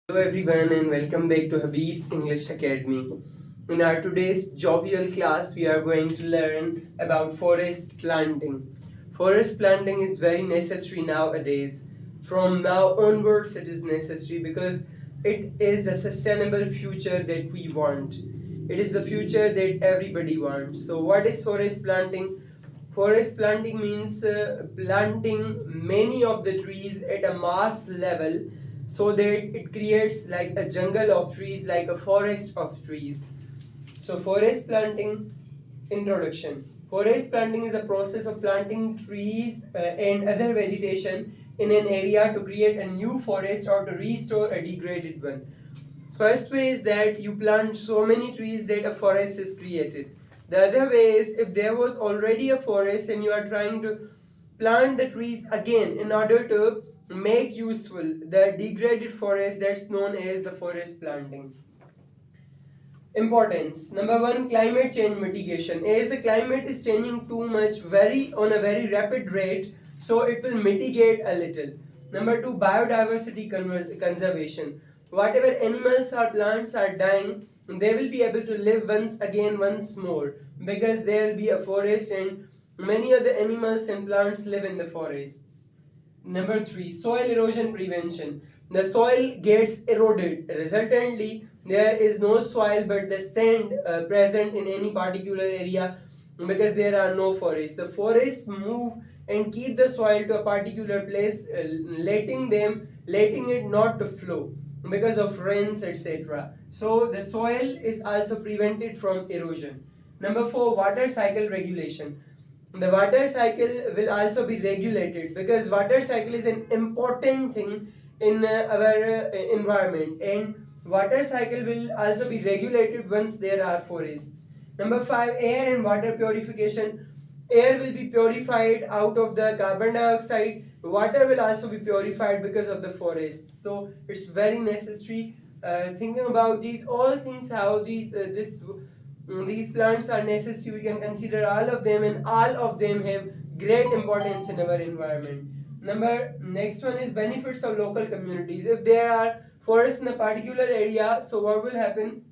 Hello everyone and welcome back to Habib's English Academy. In our today's jovial class, we are going to learn about forest planting. Forest planting is very necessary nowadays. From now onwards, it is necessary because it is a sustainable future that we want. It is the future that everybody wants. So, what is forest planting? Forest planting means planting many of the trees at a mass level so that it creates like a jungle of trees, like a forest of trees. So, forest planting introduction. Forest planting is a process of planting trees and other vegetation in an area to create a new forest or to restore a degraded one. First way is that you plant so many trees that a forest is created. The other way is if there was already a forest and you are trying to plant the trees again in order to make useful the degraded forest, that's known as the forest planting. Importance. Number one, climate change mitigation. As the climate is changing too much, on a very rapid rate, so it will mitigate a little. Number two, biodiversity conservation. Whatever animals or plants are dying, they will be able to live once more, because there will be a forest and many other animals and plants live in the forests. Number three, soil erosion prevention. The soil gets eroded. Resultantly, there is no soil but the sand present in any particular area because there are no forests. The forests move and keep the soil to a particular place, letting it not to flow because of rains, etc. So the soil is also prevented from erosion. Number four, water cycle regulation. The water cycle will also be regulated because water cycle is an important thing in our environment, and water cycle will also be regulated once there are forests. Number five, air and water purification. Air will be purified out of the carbon dioxide. Water will also be purified because of the forests. So it's very necessary. Thinking about these all things, how these plants are necessary, we can consider all of them, and all of them have great importance in our environment. Next one is benefits of local communities. If there are forests in a particular area, so what will happen?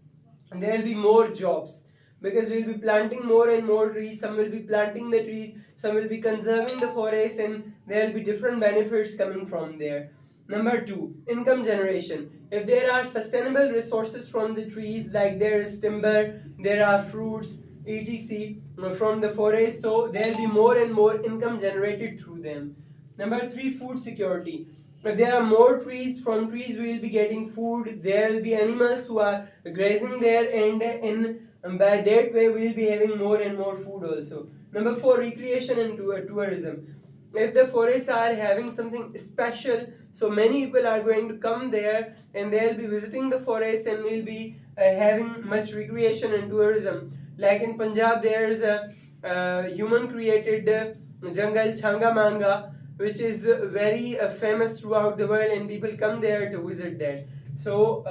There will be more jobs because we will be planting more and more trees. Some will be planting the trees, some will be conserving the forest, and there will be different benefits coming from there. Number two, income generation. If there are sustainable resources from the trees, like there is timber, there are fruits, etc., from the forest, so there will be more and more income generated through them. Number three, food security. If there are more trees, from trees we will be getting food. There will be animals who are grazing there, and by that way we will be having more and more food also. Number four, recreation and tourism. If the forests are having something special, so many people are going to come there and they'll be visiting the forest, and we'll be having much recreation and tourism. Like in Punjab, there's a human created jungle Changa Manga, which is very famous throughout the world, and people come there to visit that. So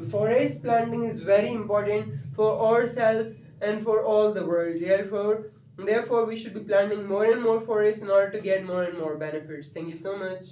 forest planting is very important for ourselves and for all the world. Therefore we should be planting more and more forests in order to get more and more benefits. Thank you so much.